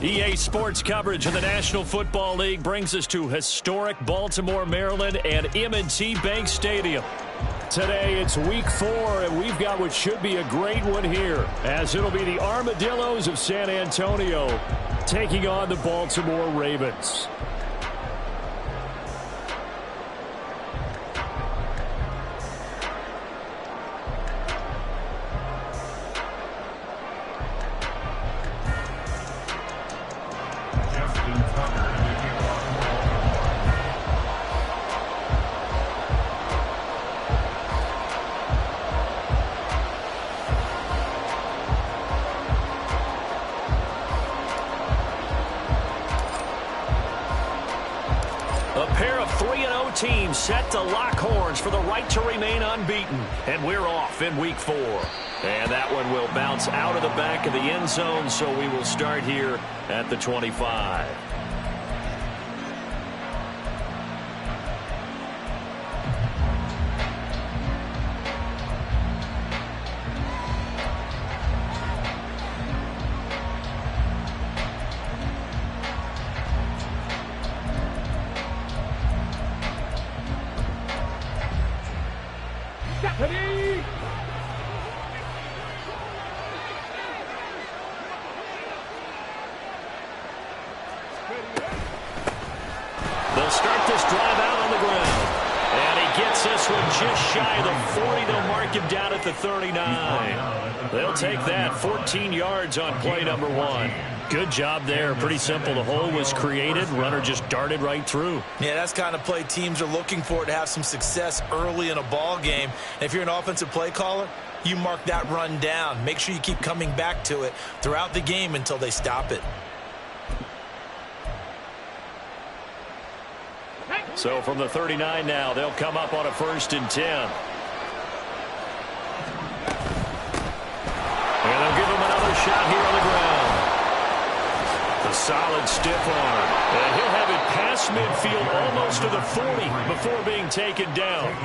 EA Sports coverage of the National Football League brings us to historic Baltimore, Maryland, and M&T Bank Stadium. Today, it's Week 4, and we've got what should be a great one here, as it'll be the Armadillos of San Antonio taking on the Baltimore Ravens. A pair of 3-0 teams set to lock horns for the right to remain unbeaten. And we're off in Week 4. And that one will bounce out of the back of the end zone, so we will start here at the 25. They'll start this drive out on the ground. And he gets this one just shy of the 40. They'll mark him down at the 39. They'll take that 14 yards on play number 1. Good job there. Pretty simple. The hole was created. Runner just darted right through. Yeah, that's the kind of play teams are looking for to have some success early in a ball game. And if you're an offensive play caller, you mark that run down. Make sure you keep coming back to it throughout the game until they stop it. So from the 39 now, they'll come up on a 1st and 10. And they'll give him another shot here on the ground. A solid stiff arm. And he'll have it past midfield almost to the 40 before being taken down.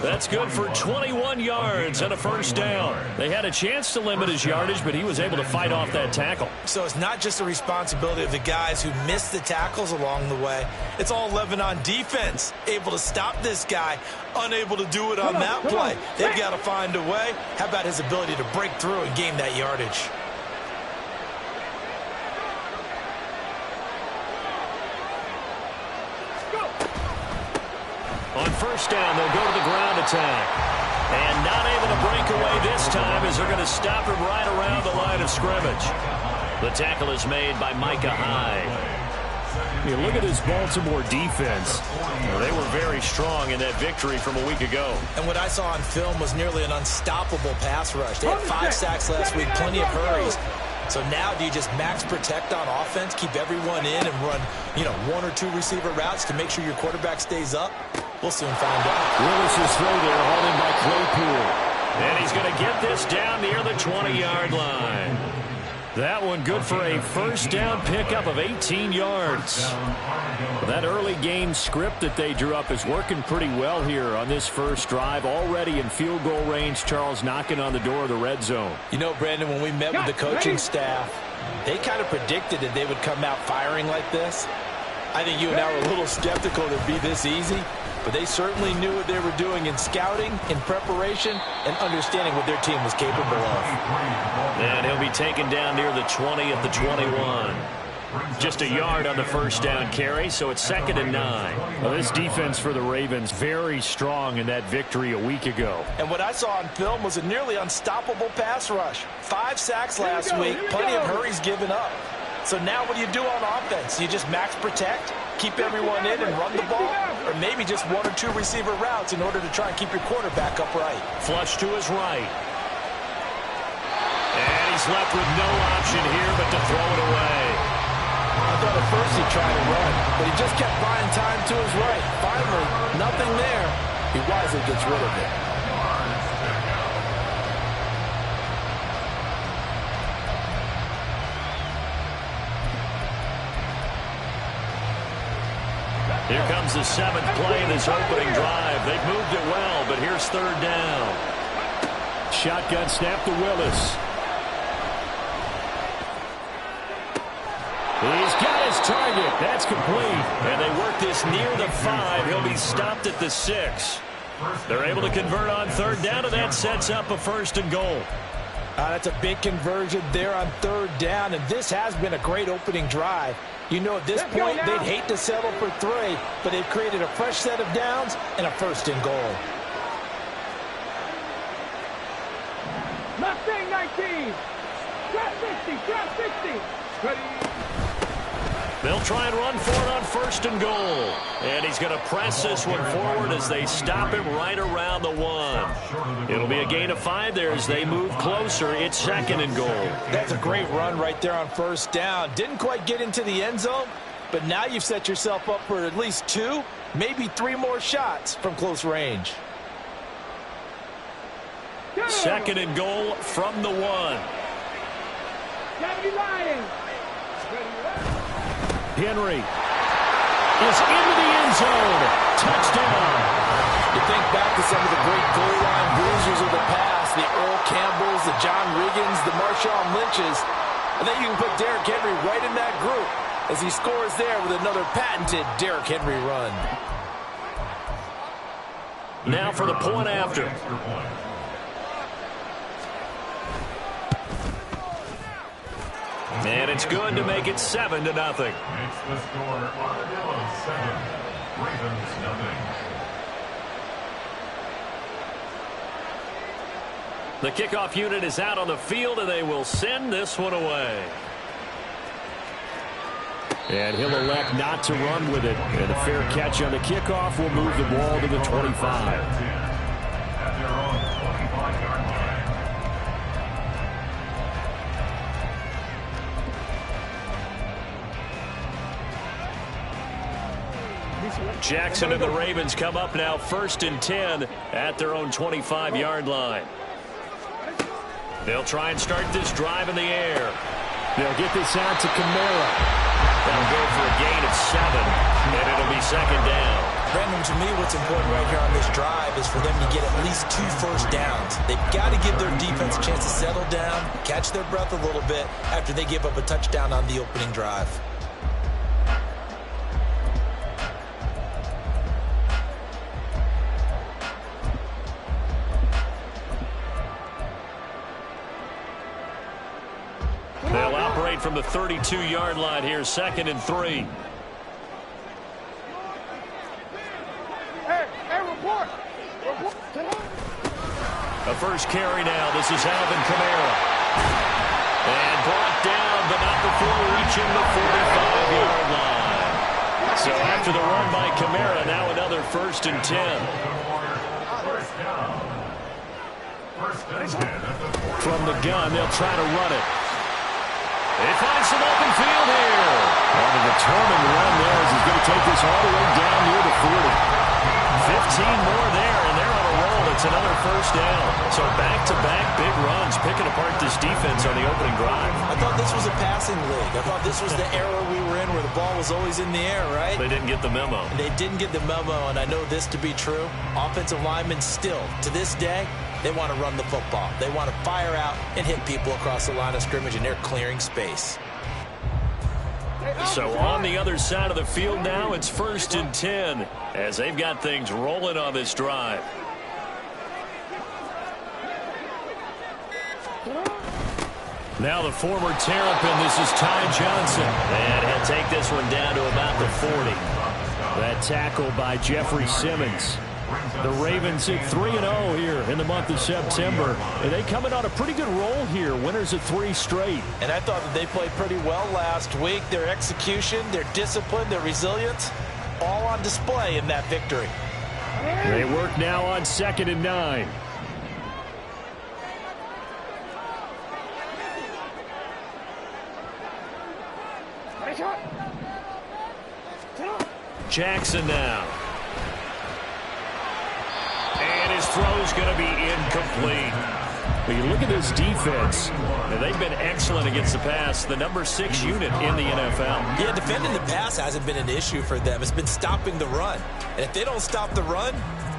That's good for 21 yards and a 1st down. They had a chance to limit his yardage, but he was able to fight off that tackle. So it's not just the responsibility of the guys who missed the tackles along the way. It's all 11 on defense, able to stop this guy, unable to do it on that play. They've got to find a way. How about his ability to break through and gain that yardage? On 1st down, they'll go to the ground attack. And not able to break away this time as they're going to stop him right around the line of scrimmage. The tackle is made by Micah Hyde. You look at this Baltimore defense. They were very strong in that victory from a week ago. And what I saw on film was nearly an unstoppable pass rush. They had 5 sacks last week, plenty of hurries. So now do you just max protect on offense, keep everyone in and run, 1 or 2 receiver routes to make sure your quarterback stays up? We'll soon find out. Willis' throw there, hauled in by Claypool. And he's going to get this down near the 20-yard line. That one good for a 1st down pickup of 18 yards. That early game script that they drew up is working pretty well here on this first drive. Already in field goal range, Charles knocking on the door of the red zone. You know, Brandon, when we met with the coaching staff, they kind of predicted that they would come out firing like this. I think you and I were a little skeptical it'd be this easy, but they certainly knew what they were doing in scouting, in preparation, and understanding what their team was capable of. And he'll be taken down near the 20 at the 21. Just a yard on the 1st down carry, so it's 2nd and 9. Well, this defense for the Ravens very strong in that victory a week ago. And what I saw on film was a nearly unstoppable pass rush. 5 sacks last week, plenty of hurries given up. So now what do you do on offense? You just max protect, keep everyone in and run the ball, or maybe just 1 or 2 receiver routes in order to try and keep your quarterback upright. Flush to his right. And he's left with no option here but to throw it away. I thought at first he'd try to run, but he just kept buying time to his right. Finally, nothing there. He wisely gets rid of it. Here comes the 7th play of this opening drive. They've moved it well, but here's 3rd down. Shotgun snap to Willis. He's got his target. That's complete. And they work this near the 5. He'll be stopped at the 6. They're able to convert on third down, and that sets up a 1st and goal. That's a big conversion there on third down, and this has been a great opening drive. You know, at this point, they'd hate to settle for 3, but they've created a fresh set of downs and a 1st and goal. Mustang 19. Drop 60. Drop 60. Ready. They'll try and run for it on 1st and goal. And he's going to press this one forward as they stop him right around the 1. It'll be a gain of 5 there as they move closer. It's 2nd and goal. That's a great run right there on 1st down. Didn't quite get into the end zone, but now you've set yourself up for at least 2, maybe 3 more shots from close range. 2nd and goal from the 1. Henry is into the end zone. Touchdown. You think back to some of the great goal line bruisers of the past, the Earl Campbells, the John Riggins, the Marshawn Lynches. I think you can put Derrick Henry right in that group as he scores there with another patented Derrick Henry run. Now for the point after. And it's good to make it 7-0. Makes the score Armadillos 7, Ravens 0. The kickoff unit is out on the field, and they will send this one away. And he'll elect not to run with it. And a fair catch on the kickoff will move the ball to the 25. At their own 25-yard line. Jackson and the Ravens come up now 1st and 10 at their own 25-yard line. They'll try and start this drive in the air. They'll get this out to Kamara. That'll go for a gain of 7, and it'll be 2nd down. Brandon, to me, what's important right here on this drive is for them to get at least 2 first downs. They've got to give their defense a chance to settle down, catch their breath a little bit after they give up a touchdown on the opening drive. They'll operate from the 32-yard line here, 2nd and 3. Hey, report. A first carry now. This is Alvin Kamara. And brought down, but not before reaching the 45-yard line. So after the run by Kamara, now another 1st and 10. From the gun, they'll try to run it. They find some open field here. And a determined run there as he's going to take this all the way down near the 40. 15 more there, and they're on a roll. It's another 1st down. So back-to-back big runs, picking apart this defense on the opening drive. I thought this was a passing league. I thought this was the era we were in where the ball was always in the air, right? They didn't get the memo. They didn't get the memo, and I know this to be true. Offensive linemen still, to this day, they want to run the football. They want to fire out and hit people across the line of scrimmage, and they're clearing space. So on the other side of the field now, it's 1st and 10 as they've got things rolling on this drive. Now the former Terrapin, this is Ty Johnson. And he'll take this one down to about the 40. That tackle by Jeffrey Simmons. The Ravens at 3-0 here in the month of September. And they coming on a pretty good roll here. Winners of 3 straight. And I thought that they played pretty well last week. Their execution, their discipline, their resilience, all on display in that victory. They work now on 2nd and 9. Jackson now. And his throw's going to be incomplete. But you look at this defense. And they've been excellent against the pass. The number 6 unit in the NFL. Yeah, defending the pass hasn't been an issue for them. It's been stopping the run. And if they don't stop the run,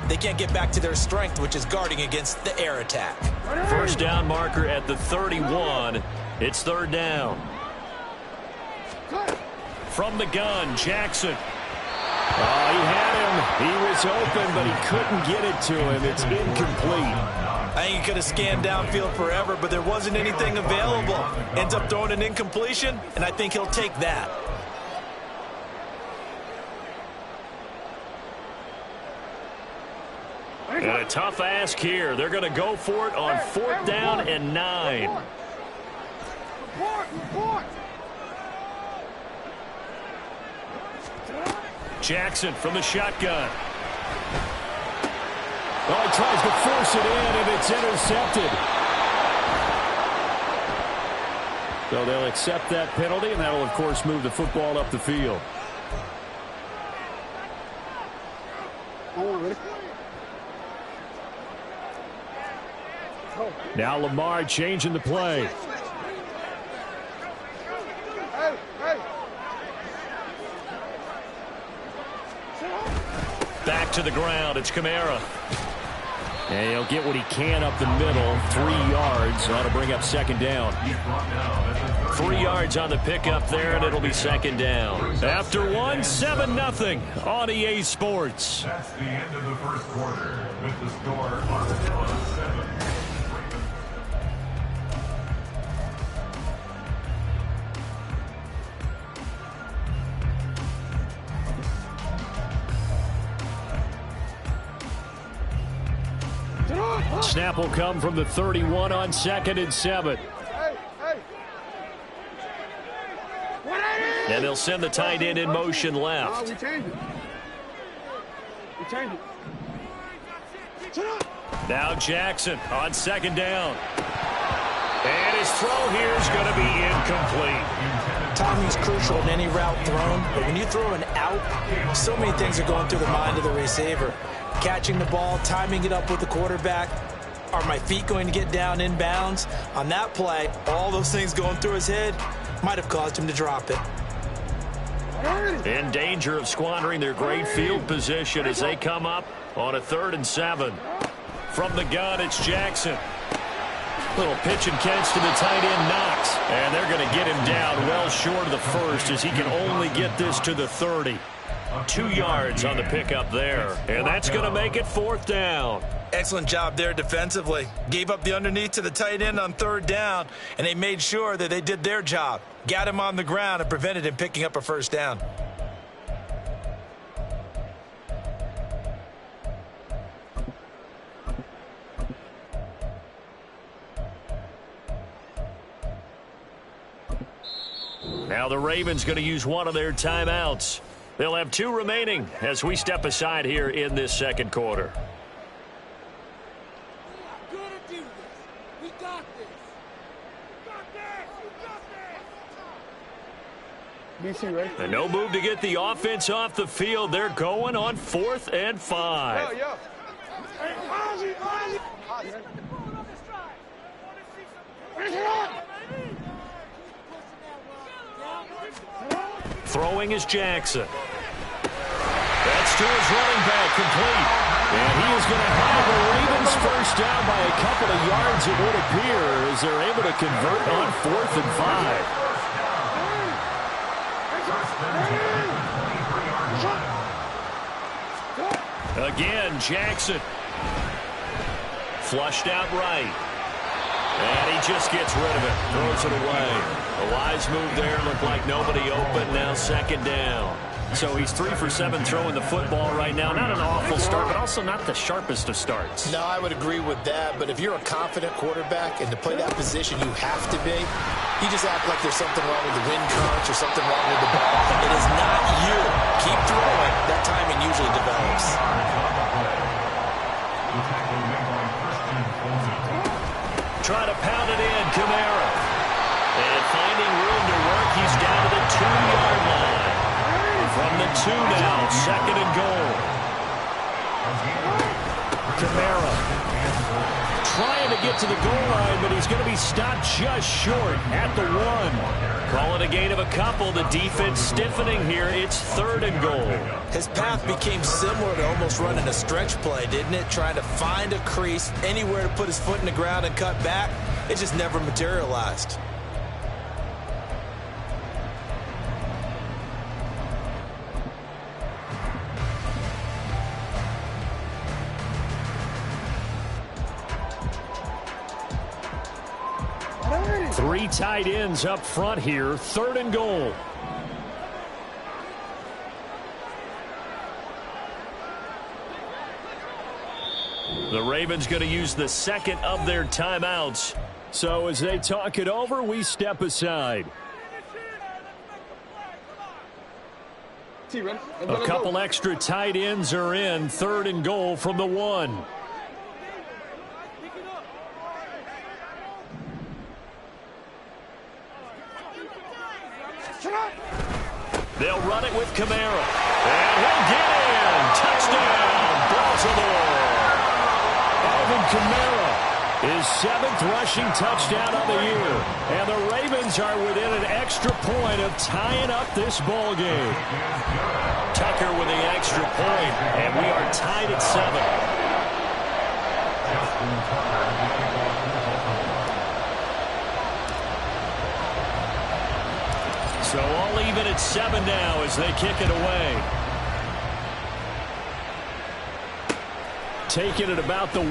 they can't get back to their strength, which is guarding against the air attack. 1st down marker at the 31. It's 3rd down. From the gun, Jackson. Oh, he had him. He was open, but he couldn't get it to him. It's incomplete. I think he could have scanned downfield forever, but there wasn't anything available. Ends up throwing an incompletion, and I think he'll take that. And a tough ask here. They're going to go for it on 4th down and 9. Jackson from the shotgun. Well, he tries to force it in, and it's intercepted. So they'll accept that penalty, and that'll, of course, move the football up the field. Now Lamar changing the play. Back to the ground. It's Kamara. And he'll get what he can up the middle. 3 yards. That'll bring up 2nd down. 3 yards on the pickup there, and it'll be 2nd down. After 1, 7-0 on EA Sports. That's the end of the first quarter with the score Armadillos 7. Snap will come from the 31 on 2nd and 7. And they'll send the tight end in motion left. Now Jackson on 2nd down. And his throw here is going to be incomplete. Timing's crucial in any route thrown, but when you throw an out, so many things are going through the mind of the receiver. Catching the ball, timing it up with the quarterback. Are my feet going to get down in bounds? On that play, all those things going through his head might have caused him to drop it. In danger of squandering their great field position as they come up on a 3rd and 7. From the gun, it's Jackson. Little pitch and catch to the tight end, Knox. And they're going to get him down well short of the 1st as he can only get this to the 30. 2 yards on the pickup there. And that's going to make it 4th down. Excellent job there defensively. Gave up the underneath to the tight end on 3rd down, and they made sure that they did their job. Got him on the ground and prevented him picking up a 1st down. Now the Ravens going to use one of their timeouts. They'll have 2 remaining as we step aside here in this 2nd quarter. And no move to get the offense off the field. They're going on 4th and 5. Throwing is Jackson. That's to his running back, complete. And he is going to have the Ravens 1st down by a couple of yards, it would appear, as they're able to convert on 4th and 5. Again, Jackson. Flushed out right. And he just gets rid of it. Throws it away. A wise move there. Looked like nobody open. Now 2nd down. So he's 3 for 7 throwing the football right now. Not an awful start, but also not the sharpest of starts. No, I would agree with that. But if you're a confident quarterback and to play that position, you have to be. You just act like there's something wrong with the wind currents or something wrong with the ball. It is not you. Keep throwing. That timing usually develops. Trying to pound it in, Kamara. And finding room to work, he's down to the 2-yard line. From the 2 now, 2nd and goal. Kamara trying to get to the goal line, but he's going to be stopped just short at the 1. Calling a gain of a couple. The defense stiffening here. It's 3rd and goal. His path became similar to almost running a stretch play, didn't it? Trying to find a crease, anywhere to put his foot in the ground and cut back. It just never materialized. Three tight ends up front here, 3rd and goal. The Ravens going to use the second of their timeouts. So as they talk it over, we step aside. A couple extra tight ends are in, 3rd and goal from the 1. They'll run it with Kamara. And he'll get in. Touchdown, Baltimore. Alvin Kamara, his 7th rushing touchdown of the year. And the Ravens are within an extra point of tying up this ball game. Tucker with the extra point, and we are tied at 7. So all even at 7 now as they kick it away. Taking it about the 1.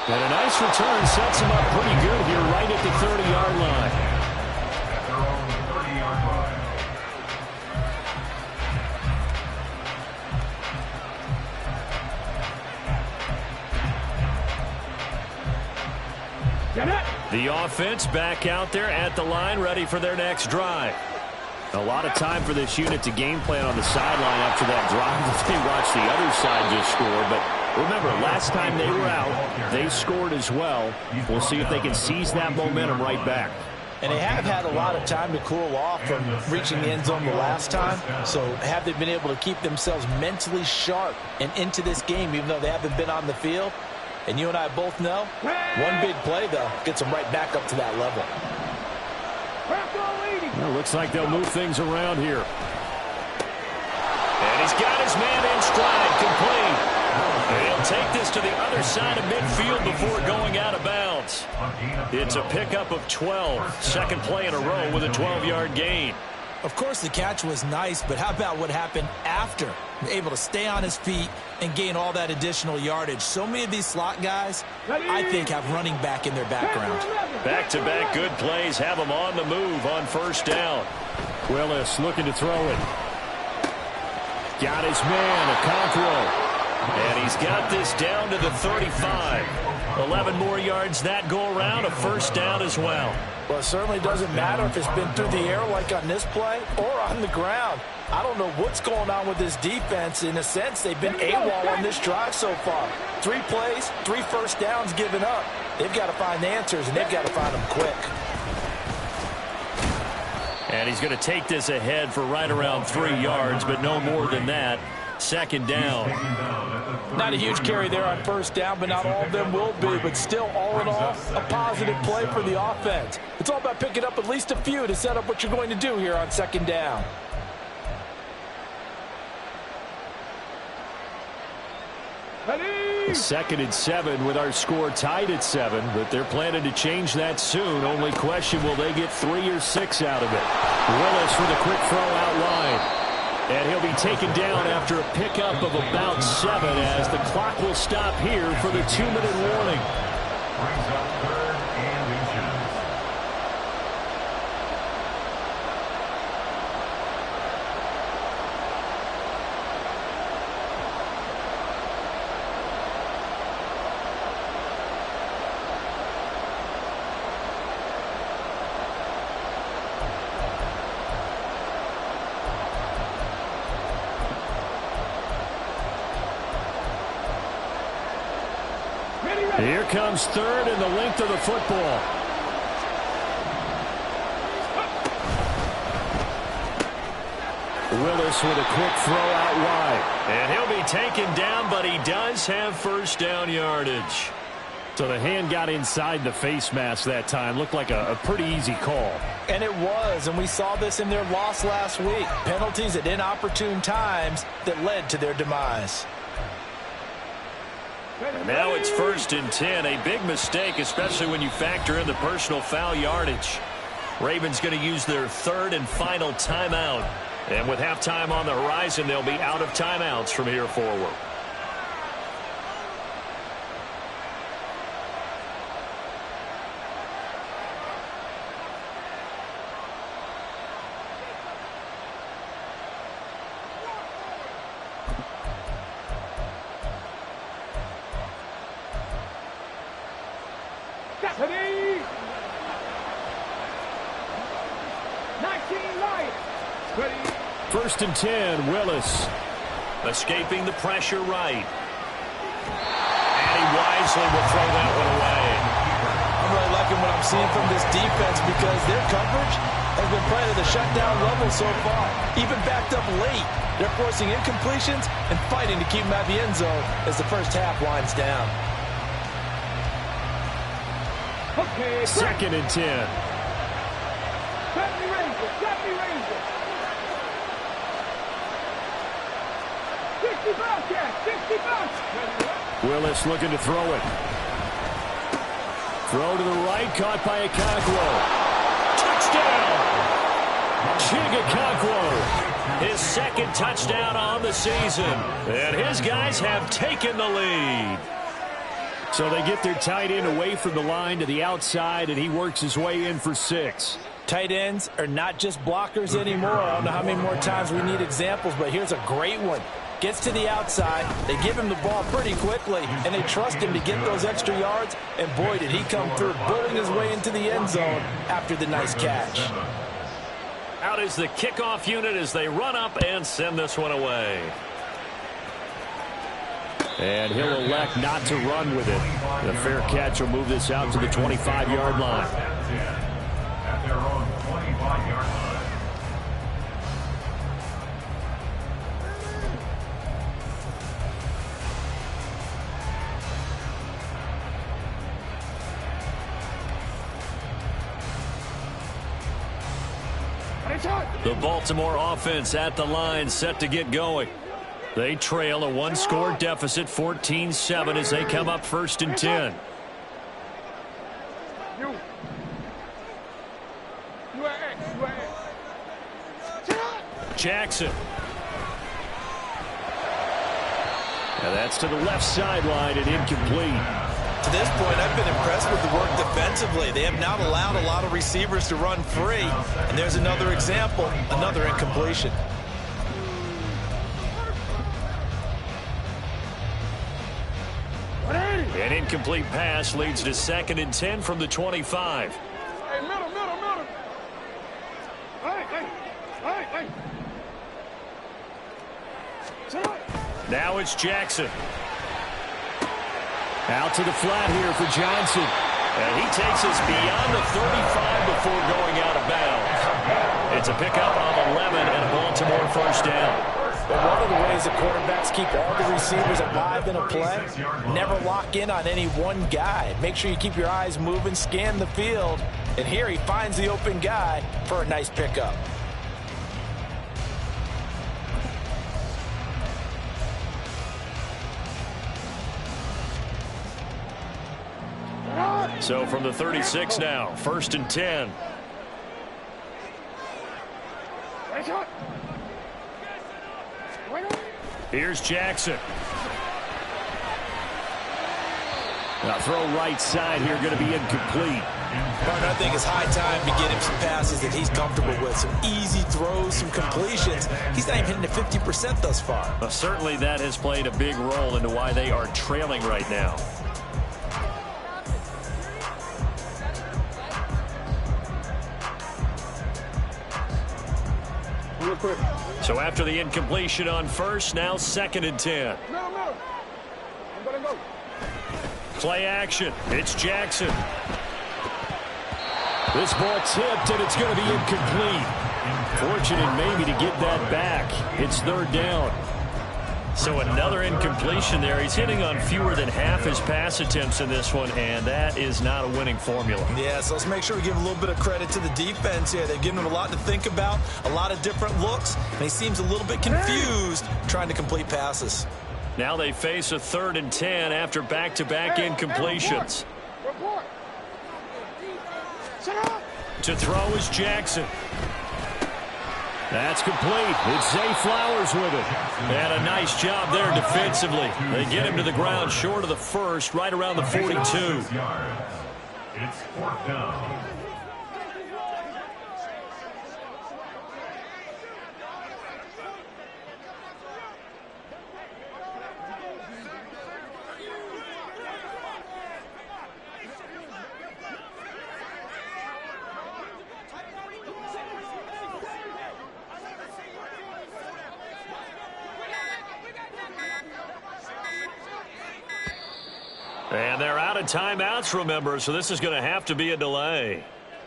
And a nice return sets him up pretty good here right at the 30-yard line. At their own 30-yard line. The offense back out there at the line, ready for their next drive. A lot of time for this unit to game plan on the sideline after that drive that they watched the other side just score. But remember, last time they were out, they scored as well. We'll see if they can seize that momentum right back. And they have had a lot of time to cool off from reaching the end zone the last time. So have they been able to keep themselves mentally sharp and into this game, even though they haven't been on the field? And you and I both know, one big play, though, gets them right back up to that level. Well, looks like they'll move things around here. And he's got his man in stride, complete. And he'll take this to the other side of midfield before going out of bounds. It's a pickup of 12. Second play in a row with a 12-yard gain. Of course, the catch was nice, but how about what happened after? Able to stay on his feet and gain all that additional yardage. So many of these slot guys, I think, have running back in their background. Back-to-back good plays have them on the move on first down. Willis looking to throw it. Got his man, Okonkwo. And he's got this down to the 35. 11 more yards that go around, a first down as well. Well, it certainly doesn't matter if it's been through the air like on this play or on the ground. I don't know what's going on with this defense. In a sense, they've been AWOL on this drive so far. 3 plays, 3 first downs given up. They've got to find answers, and they've got to find them quick. And he's going to take this ahead for right around 3 yards, but no more than that. Second down. Not a huge carry there on first down, but not all of them will be. But still, all in all, a positive play for the offense. It's all about picking up at least a few to set up what you're going to do here on second down. Second and 7 with our score tied at 7, but they're planning to change that soon. Only question, will they get 3 or 6 out of it? Willis with a quick throw out wide. And he'll be taken down after a pickup of about 7 as the clock will stop here for the 2-minute warning. Brings up 3rd and inches. Here comes 3rd and the length of the football. Willis with a quick throw out wide. And he'll be taken down, but he does have first down yardage. So the hand got inside the face mask that time. Looked like a pretty easy call. And it was, and we saw this in their loss last week. Penalties at inopportune times that led to their demise. And now it's 1st and 10. A big mistake, especially when you factor in the personal foul yardage. Ravens going to use their 3rd and final timeout. And with halftime on the horizon, they'll be out of timeouts from here forward. quiet. Ready. 1st and 10, Willis. Escaping the pressure right. And he wisely will throw that one away. I'm really liking what I'm seeing from this defense because their coverage has been playing at the shutdown level so far. Even backed up late, they're forcing incompletions and fighting to keep them out of the end zone as the first half winds down. Okay. 2nd and 10. Got me Ranger. Got me Ranger. 60 Bobcat. 60 bucks. Willis looking to throw it. Throw to the right, caught by Okonkwo. Touchdown! Chig Okonkwo. His 2nd touchdown on the season. And his guys have taken the lead. So they get their tight end away from the line to the outside, and he works his way in for 6. Tight ends are not just blockers anymore. I don't know how many more times we need examples, but here's a great one. Gets to the outside, they give him the ball pretty quickly, and they trust him to get those extra yards, and boy, did he come through, bulling his way into the end zone after the nice catch. Out is the kickoff unit as they run up and send this one away. And he'll elect not to run with it. The fair catch will move this out to the 25-yard line. At their own 25-yard line. The Baltimore offense at the line, set to get going. They trail a 1-score deficit, 14-7, as they come up 1st and 10. Jackson. Now that's to the left sideline and incomplete. To this point, I've been impressed with the work defensively. They have not allowed a lot of receivers to run free. And there's another example, another incompletion. An incomplete pass leads to 2nd and 10 from the 25. Hey, middle. Hey. Now it's Jackson. Out to the flat here for Johnson. And he takes us beyond the 35 before going out of bounds. It's a pickup of 11 and a Baltimore 1st down. But one of the ways the quarterbacks keep all the receivers alive in a play, never lock in on any one guy. Make sure you keep your eyes moving, scan the field. And here he finds the open guy for a nice pickup. So from the 36 now, 1st and 10. Here's Jackson. Now throw right side here, going to be incomplete. Partner, I think it's high time to get him some passes that he's comfortable with. Some easy throws, some completions. He's not even hitting the 50% thus far. Well, certainly that has played a big role into why they are trailing right now. So after the incompletion on 1st, now 2nd and 10. Middle. I'm gonna go. Play action. It's Jackson. This ball tipped, and it's going to be incomplete. Fortunate maybe to get that back. It's 3rd down. So another incompletion there. He's hitting on fewer than half his pass attempts in this one, and that is not a winning formula. Yeah, so let's make sure we give a little bit of credit to the defense here. They've given him a lot to think about, a lot of different looks, and he seems a little bit confused trying to complete passes. Now they face a 3rd and 10 after back-to-back incompletions. Report. To throw is Jackson. That's complete. It's Zay Flowers with it. And a nice job there defensively. They get him to the ground short of the 1st, right around the 42. It's 4th down. And they're out of timeouts, remember, so this is going to have to be a delay.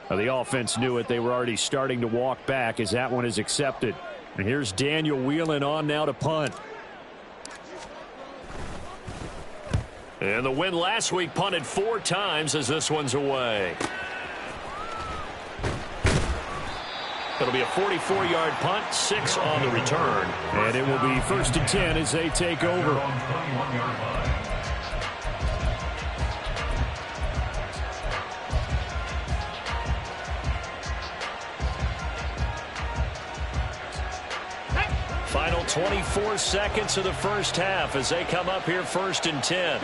Well, the offense knew it. They were already starting to walk back as that one is accepted. And here's Daniel Whelan on now to punt. And the win last week punted 4 times as this one's away. It'll be a 44-yard punt, 6 on the return. And it will be 1st and 10 as they take over. Final 24 seconds of the first half as they come up here 1st and 10.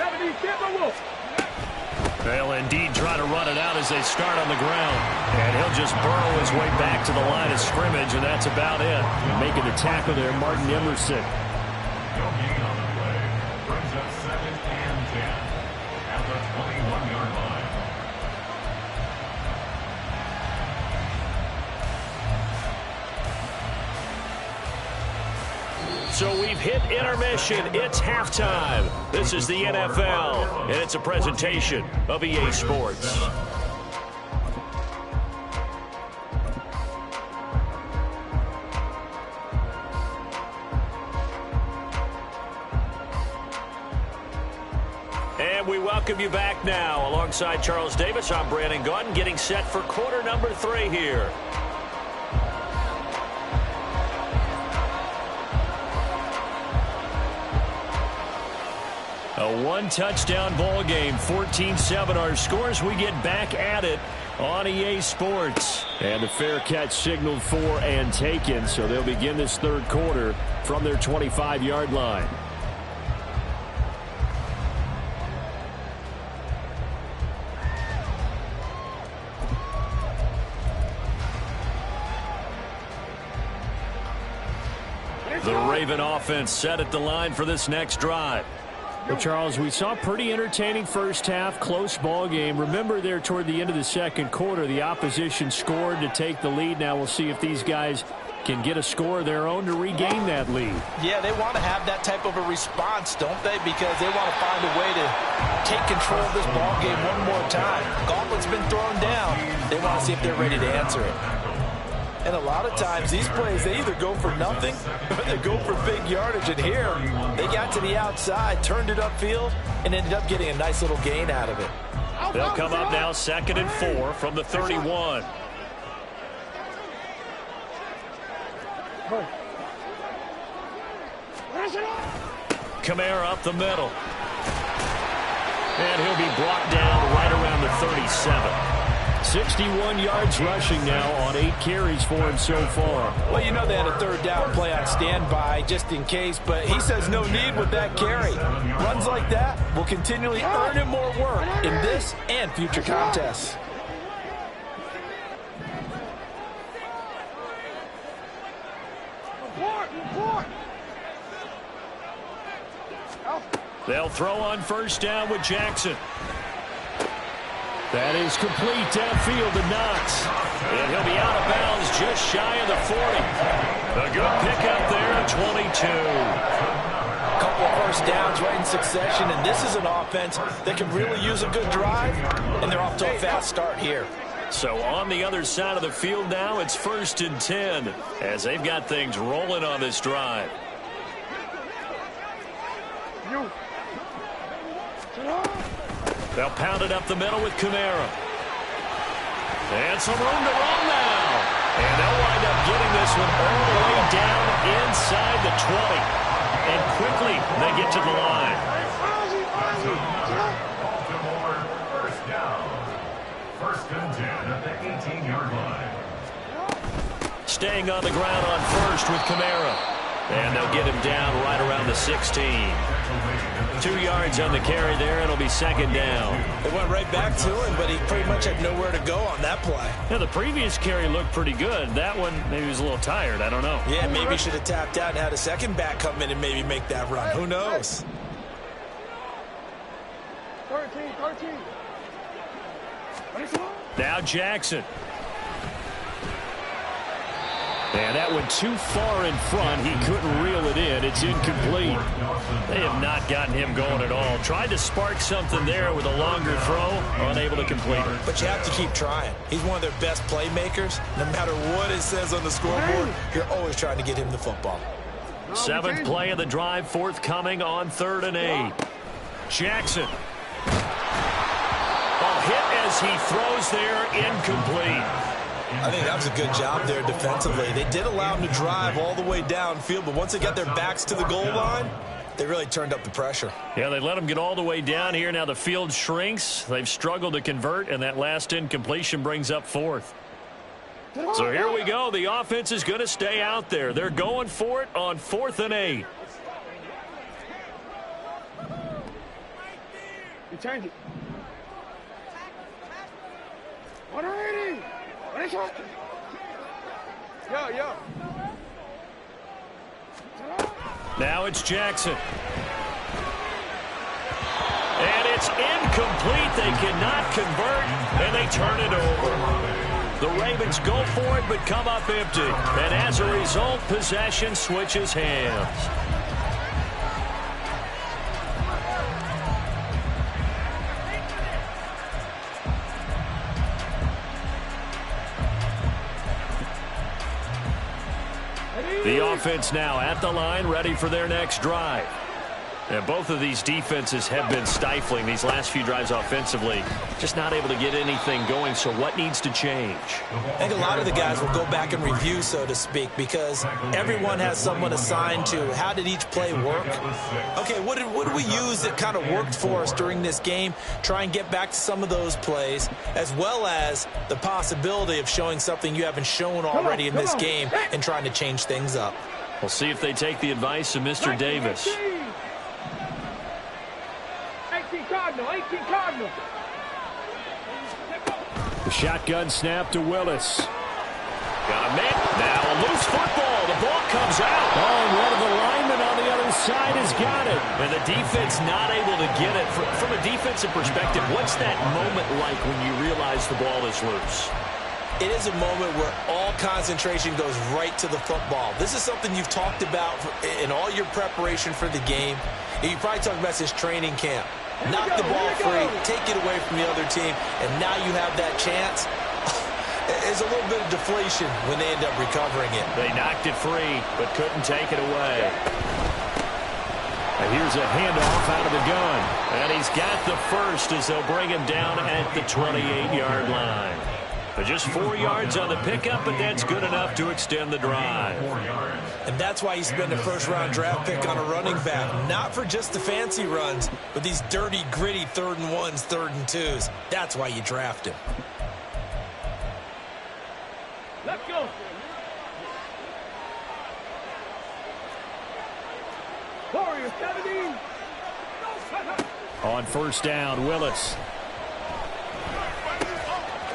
They'll indeed try to run it out as they start on the ground. And he'll just burrow his way back to the line of scrimmage, and that's about it. Making the tackle there, Martin Emerson. No gain on the play. Brings up 2nd and 10 at the 21-yard line. So we've hit intermission. It's halftime. This is the NFL, and it's a presentation of EA Sports. And we welcome you back now. Alongside Charles Davis, I'm Brandon Gaudin, getting set for quarter number 3 here. A one-touchdown ball game, 14-7 our scores. We get back at it on EA Sports. And the fair catch signaled for and taken, so they'll begin this 3rd quarter from their 25-yard line. The Raven offense set at the line for this next drive. Well, Charles, we saw a pretty entertaining first half, close ball game. Remember there toward the end of the 2nd quarter, the opposition scored to take the lead. Now we'll see if these guys can get a score of their own to regain that lead. Yeah, they want to have that type of a response, don't they? Because they want to find a way to take control of this ball game one more time. Gauntlet's been thrown down. They want to see if they're ready to answer it. And a lot of times, these plays, they either go for nothing or they go for big yardage. And here, they got to the outside, turned it upfield, and ended up getting a nice little gain out of it. They'll come up now 2nd and 4 from the 31. Kamara up the middle. And he'll be brought down right around the 37. 61 yards rushing now on 8 carries for him so far. Well, you know they had a 3rd down play on standby just in case, but he says no need with that carry. Runs like that will continually earn him more work in this and future contests. They'll throw on 1st down with Jackson. That is complete downfield to Knox. And he'll be out of bounds just shy of the 40. A good pickup there at 22. A couple of 1st downs right in succession, and this is an offense that can really use a good drive, and they're off to a fast start here. So on the other side of the field now, it's 1st and 10 as they've got things rolling on this drive. They'll pound it up the middle with Kamara. And some room to run now. And they'll wind up getting this one all the way down inside the 20. And quickly, they get to the line. Baltimore, 1st down. 1st and 10 at the 18-yard line. Staying on the ground on 1st with Kamara. And they'll get him down right around the 16. 2 yards on the carry there, and it'll be 2nd down. They went right back to him, but he pretty much had nowhere to go on that play. Yeah, the previous carry looked pretty good. That one, maybe he was a little tired. I don't know. Yeah, maybe he should have tapped out and had a 2nd back come in and maybe make that run. Who knows? 13. Now Jackson. And that went too far in front. He couldn't reel it in. It's incomplete. They have not gotten him going at all. Tried to spark something there with a longer throw. Unable to complete it. But you have to keep trying. He's one of their best playmakers. No matter what it says on the scoreboard, you're always trying to get him the football. 7th play of the drive, forthcoming on 3rd and 8. Jackson. Hit as he throws there, incomplete. I think that was a good job there defensively. They did allow him to drive all the way downfield, but once they got their backs to the goal line, they really turned up the pressure. Yeah, they let him get all the way down here. Now the field shrinks. They've struggled to convert, and that last incompletion brings up 4th. So here we go. The offense is going to stay out there. They're going for it on 4th and 8. You change it. What are you? What is it? Yo. Now it's Jackson. And it's incomplete. They cannot convert, and they turn it over. The Ravens go for it, but come up empty. And as a result, possession switches hands. The offense now at the line, ready for their next drive. And both of these defenses have been stifling these last few drives offensively. Just not able to get anything going, so what needs to change? I think a lot of the guys will go back and review, so to speak, because everyone has someone assigned to how did each play work. Okay, what did we use that kind of worked for us during this game? Try and get back to some of those plays, as well as the possibility of showing something you haven't shown already in this game and trying to change things up. We'll see if they take the advice of Mr. Davis. 18 Cardinal. The shotgun snap to Willis. Got a man. Now a loose football. The ball comes out. Oh, and one of the linemen on the other side has got it. And the defense not able to get it. From a defensive perspective, what's that moment like when you realize the ball is loose? It is a moment where all concentration goes right to the football. This is something you've talked about in all your preparation for the game. You probably talked about this training camp. Knock the ball free, take it away from the other team, and now you have that chance. There's a little bit of deflation when they end up recovering it. They knocked it free, but couldn't take it away. And here's a handoff out of the gun. And he's got the first as they'll bring him down at the 28-yard line. But just 4 yards on the pickup, but that's good enough to extend the drive. And that's why you spend a first-round draft pick on a running back. Not for just the fancy runs, but these dirty, gritty 3rd and 1s, 3rd and 2s. That's why you draft him. Let's go. Warriors 17. On first down, Willis.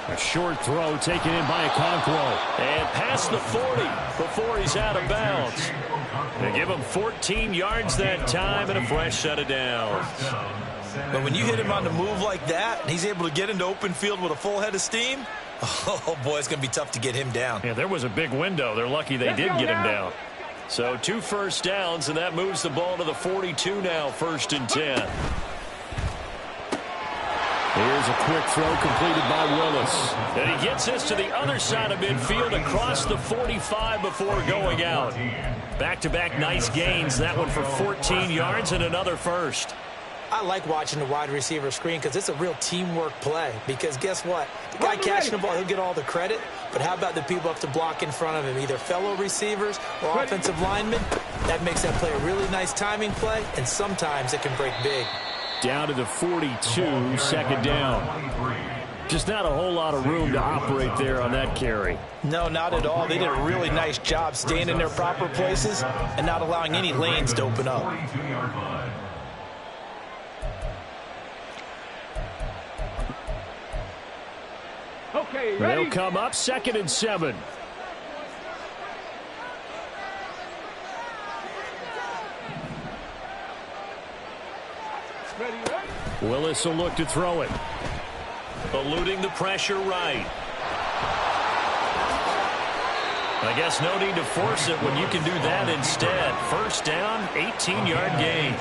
A short throw taken in by Okonkwo. And past the 40 before he's out of bounds. They give him 14 yards that time and a fresh set of downs. But when you hit him on the move like that, and he's able to get into open field with a full head of steam, oh, boy, it's going to be tough to get him down. Yeah, there was a big window. They're lucky they did get him down. So 2 first downs, and that moves the ball to the 42 now, 1st and 10. Here's a quick throw completed by Willis. And he gets this to the other side of midfield across the 45 before going out. Back-to-back nice gains. That one for 14 yards and another first. I like watching the wide receiver screen because it's a real teamwork play. Because guess what? The guy catching the ball, he'll get all the credit. But how about the people up to block in front of him, either fellow receivers or offensive linemen? That makes that play a really nice timing play, and sometimes it can break big. Down to the 42, 2nd down. Just not a whole lot of room to operate there on that carry. No, not at all. They did a really nice job staying in their proper places and not allowing any lanes to open up. Okay, ready? They'll come up 2nd and 7. Ready, ready? Willis will look to throw it. Eluding the pressure right. I guess no need to force it when you can do that instead. First down, 18-yard gain.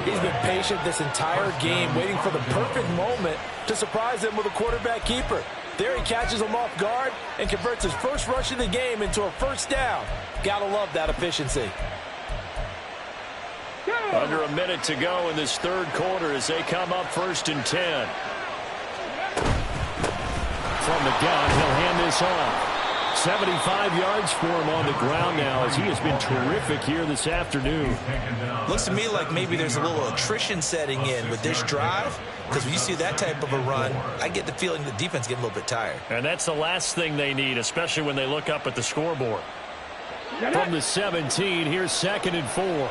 He's been patient this entire game, waiting for the perfect moment to surprise them with a quarterback keeper. There he catches him off guard and converts his first rush of the game into a first down. Gotta love that efficiency. Under a minute to go in this third quarter as they come up 1st and 10. From the gun, he'll hand this off. 75 yards for him on the ground now as he has been terrific here this afternoon. Looks to me like maybe there's a little attrition setting in with this drive, because when you see that type of a run, I get the feeling the defense getting a little bit tired. And that's the last thing they need, especially when they look up at the scoreboard. From the 17, here's 2nd and 4.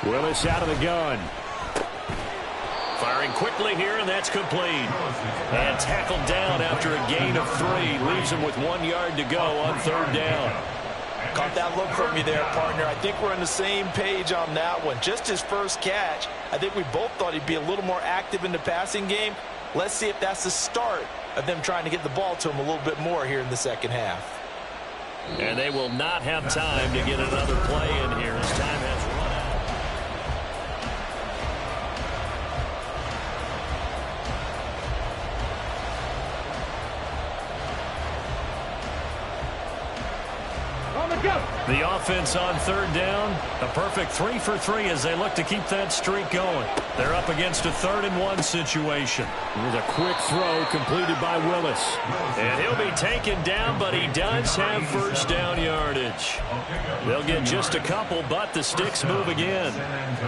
Willis out of the gun. Firing quickly here, and that's complete. And tackled down after a gain of 3. Leaves him with 1 yard to go on 3rd down. Caught that look from you there, partner. I think we're on the same page on that one. Just his first catch. I think we both thought he'd be a little more active in the passing game. Let's see if that's the start of them trying to get the ball to him a little bit more here in the second half. And they will not have time to get another play in here as time has run out. The offense on 3rd down, a perfect 3 for 3 as they look to keep that streak going. They're up against a 3rd and 1 situation. With a quick throw completed by Willis. And he'll be taken down, but he does have first down yardage. They'll get just a couple, but the sticks move again.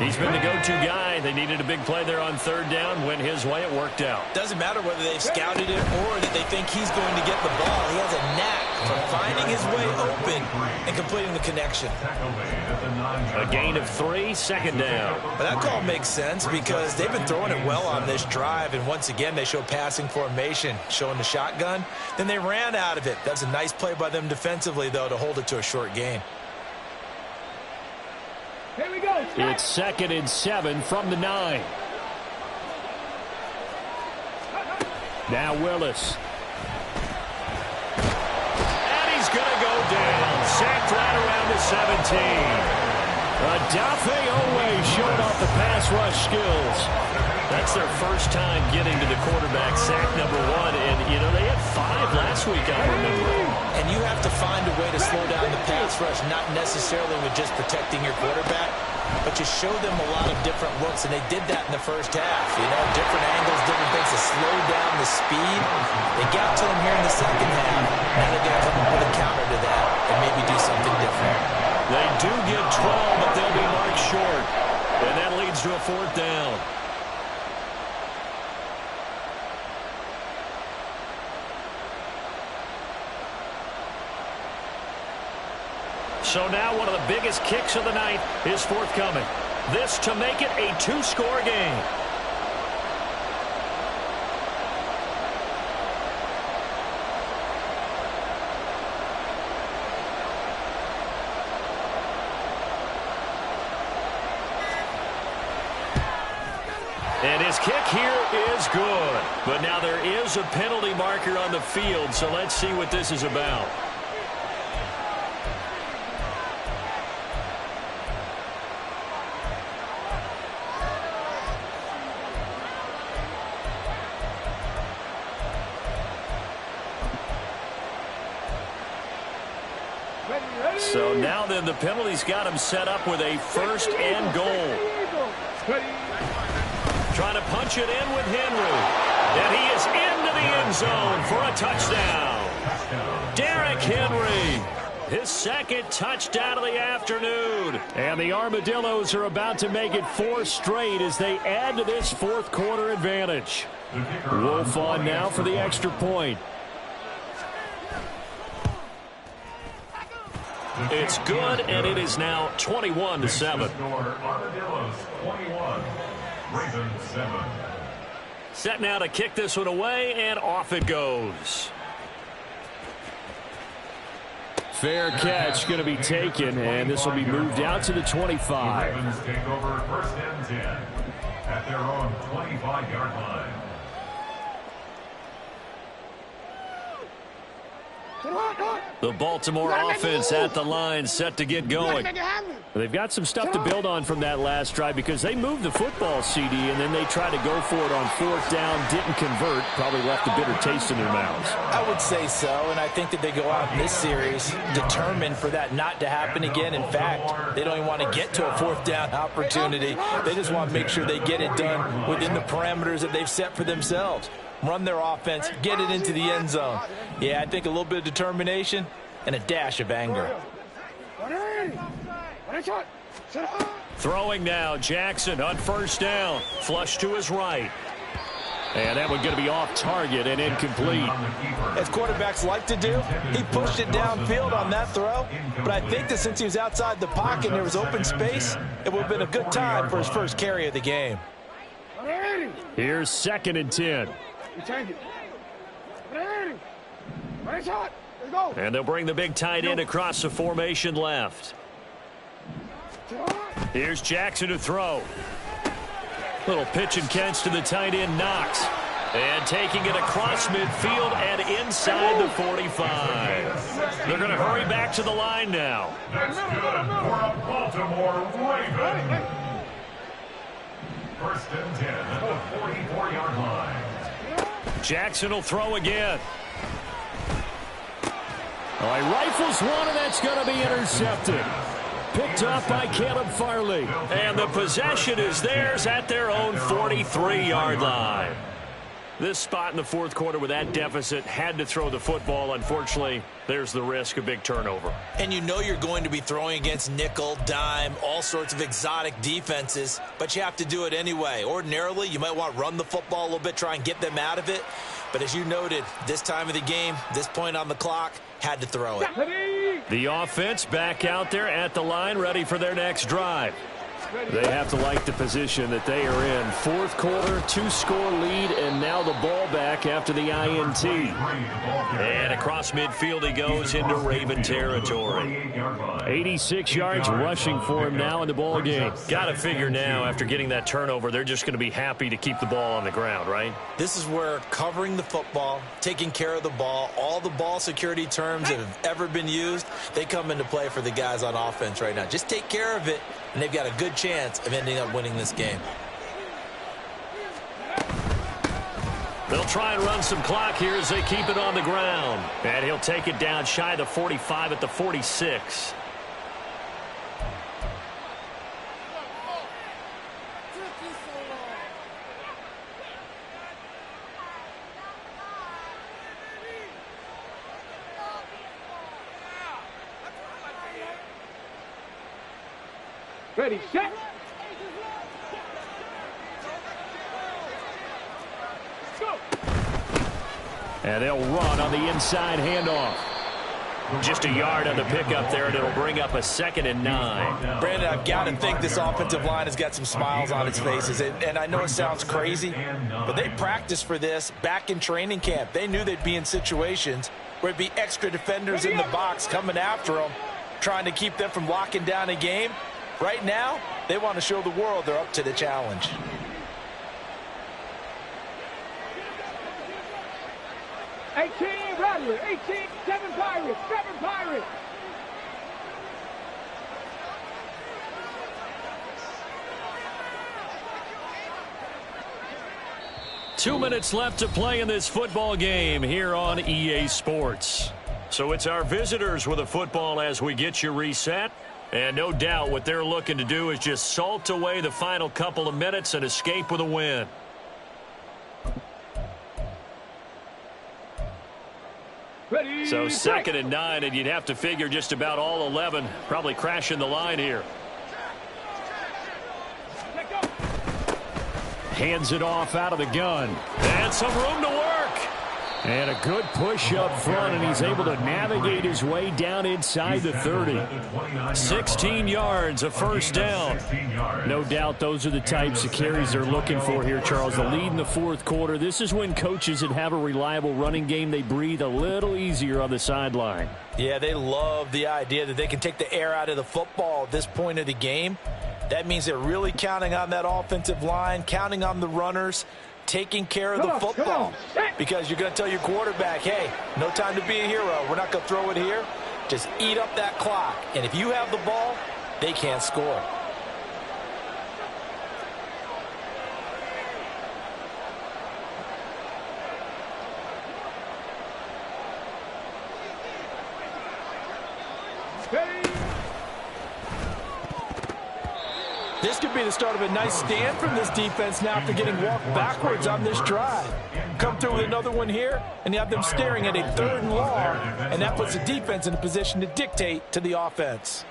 He's been the go-to guy. They needed a big play there on 3rd down. Went his way, it worked out. Doesn't matter whether they've scouted it or that they think he's going to get the ball. He has a knack for finding his way open and completing the connection. A gain of 3, 2nd down. But that call makes sense because they've been throwing it well on this drive, and once again they show passing formation, showing the shotgun. Then they ran out of it. That's a nice play by them defensively, though, to hold it to a short gain. Here we go. It's 2nd and 7 from the 9. Now Willis. Going to go down. Sacked right around the 17. Adafe Owe showed off the pass rush skills. That's their first time getting to the quarterback, sack number 1. And, you know, they had 5 last week, I remember. And you have to find a way to slow down the pass rush, not necessarily with just protecting your quarterback, but you show them a lot of different looks, and they did that in the first half. You know, different angles, different things to slow down the speed. They got to them here in the second half. Now they've got to come up with a counter to that and maybe do something different. They do get 12, but they'll be marked short. And that leads to a 4th down. So now one of the biggest kicks of the night is forthcoming. This to make it a 2-score game. And his kick here is good. But now there is a penalty marker on the field, so let's see what this is about. So now then the penalty's got him set up with a 1st and goal. Trying to punch it in with Henry. And he is into the end zone for a touchdown. Derrick Henry, his 2nd touchdown of the afternoon. And the Armadillos are about to make it 4 straight as they add to this 4th quarter advantage. Wolf on now for the extra point. It's good, and it is now 21-7. Armadillos 21, Ravens 7. Set now to kick this one away, and off it goes. Fair catch going to be taken, and this will be moved out to the 25. Ravens take over 1st and 10. at their own 25-yard line. The Baltimore offense at the line, set to get going. They've got some stuff to build on from that last drive because they moved the football, CD, and then they tried to go for it on fourth down, didn't convert, probably left a bitter taste in their mouths. I would say so, and I think that they go out in this series determined for that not to happen again. In fact, they don't even want to get to a fourth down opportunity. They just want to make sure they get it done within the parameters that they've set for themselves. Run their offense, get it into the end zone. Yeah, I think a little bit of determination and a dash of anger. Throwing now, Jackson on first down. Flush to his right. And that one's going to be off target and incomplete. As quarterbacks like to do, he pushed it downfield on that throw. But I think that since he was outside the pocket and there was open space, it would have been a good time for his first carry of the game. Here's 2nd and 10. And they'll bring the big tight end across the formation left. Here's Jackson to throw. Little pitch and catch to the tight end, Knox. And taking it across midfield and inside the 45. They're going to hurry back to the line now. That's good for a Baltimore Raven. 1st and 10 at the 44-yard line. Jackson will throw again. All right, rifles one, and that's going to be intercepted. Picked up by Caleb Farley. And the possession is theirs at their own 43-yard line. This spot in the fourth quarter with that deficit, had to throw the football. Unfortunately, there's the risk of big turnover. And you know you're going to be throwing against nickel, dime, all sorts of exotic defenses, but you have to do it anyway. Ordinarily, you might want to run the football a little bit, try and get them out of it. But as you noted, this time of the game, this point on the clock, had to throw it. The offense back out there at the line, ready for their next drive. They have to like the position that they are in. Fourth quarter, 2-score lead, and now the ball back after the INT. And across midfield he goes into Raven territory. 86 yards rushing for him now in the ball game. Got to figure now, after getting that turnover, they're just going to be happy to keep the ball on the ground, right? This is where covering the football, taking care of the ball, all the ball security terms that have ever been used, they come into play for the guys on offense right now. Just take care of it, and they've got a good chance of ending up winning this game. They'll try and run some clock here as they keep it on the ground. And he'll take it down shy of the 45 at the 46. Ready, set. Go. And they'll run on the inside handoff. Just a yard on the pickup there, and it'll bring up a 2nd and 9. Brandon, I've got to think this offensive line has got some smiles on its faces. And I know it sounds crazy, but they practiced for this back in training camp. They knew they'd be in situations where it'd be extra defenders in the box coming after them, trying to keep them from locking down a game. Right now, they want to show the world they're up to the challenge. Rattler, 18, 7 Pirates, 7 Pirates. Two minutes left to play in this football game here on EA Sports. So it's our visitors with a football as we get you reset. And no doubt what they're looking to do is just salt away the final couple of minutes and escape with a win. Ready, So 2nd and 9, and you'd have to figure just about all 11 probably crashing the line here. Hands it off out of the gun. And some room to work. And a good push up front, and he's able to navigate his way down inside the 30. 16 yards, a first down. No doubt those are the types of carries they're looking for here, Charles. The lead in the fourth quarter. This is when coaches that have a reliable running game, they breathe a little easier on the sideline. Yeah, they love the idea that they can take the air out of the football at this point of the game. That means they're really counting on that offensive line, counting on the runners, taking care of the football. Because you're going to tell your quarterback, hey, no time to be a hero. We're not going to throw it here. Just eat up that clock. And if you have the ball, they can't score. This could be the start of a nice stand from this defense now after getting walked backwards on this drive. Come through with another one here, and you have them staring at a 3rd and long, and that puts the defense in a position to dictate to the offense.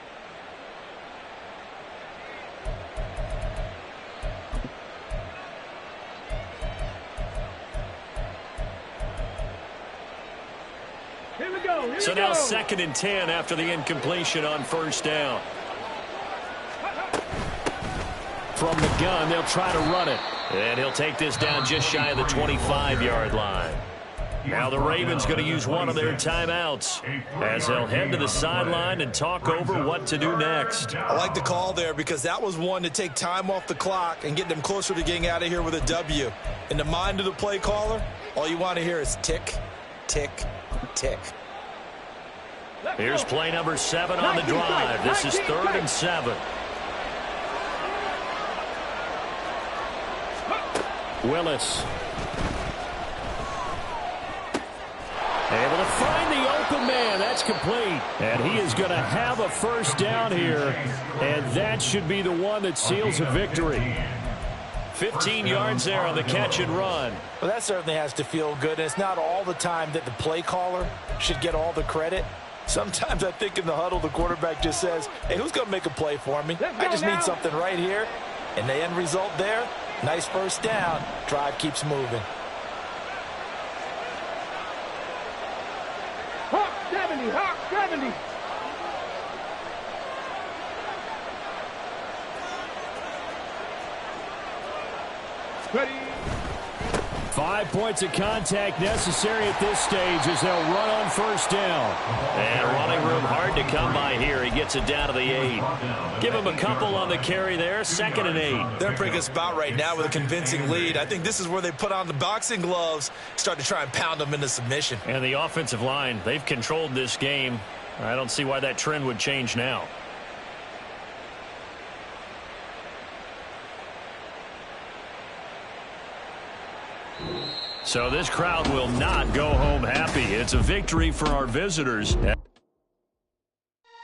Here we go. So now 2nd and 10 after the incompletion on 1st down. From the gun, they'll try to run it. And he'll take this down just shy of the 25-yard line. Now the Ravens going to use one of their timeouts as they'll head to the sideline and talk over what to do next. I like the call there because that was one to take time off the clock and get them closer to getting out of here with a W. In the mind of the play caller, all you want to hear is tick, tick, tick. Here's play number 7 on the drive. This is 3rd and 7. Willis. Able to find the open man. That's complete. And he is going to have a 1st down here. And that should be the one that seals a victory. 15 yards there on the catch and run. Well, that certainly has to feel good. And it's not all the time that the play caller should get all the credit. Sometimes I think in the huddle, the quarterback just says, hey, who's going to make a play for me? I just need something right here. And the end result there, nice 1st down. Drive keeps moving. Hawk 70, Hawk 70. Ready. 5 points of contact necessary at this stage as they'll run on 1st down. And running room hard to come by here. He gets it down to the 8. Give him a couple on the carry there. 2nd and 8. They're pretty good spot right now with a convincing lead. I think this is where they put on the boxing gloves, start to try and pound them into submission. And the offensive line, they've controlled this game. I don't see why that trend would change now. So this crowd will not go home happy. It's a victory for our visitors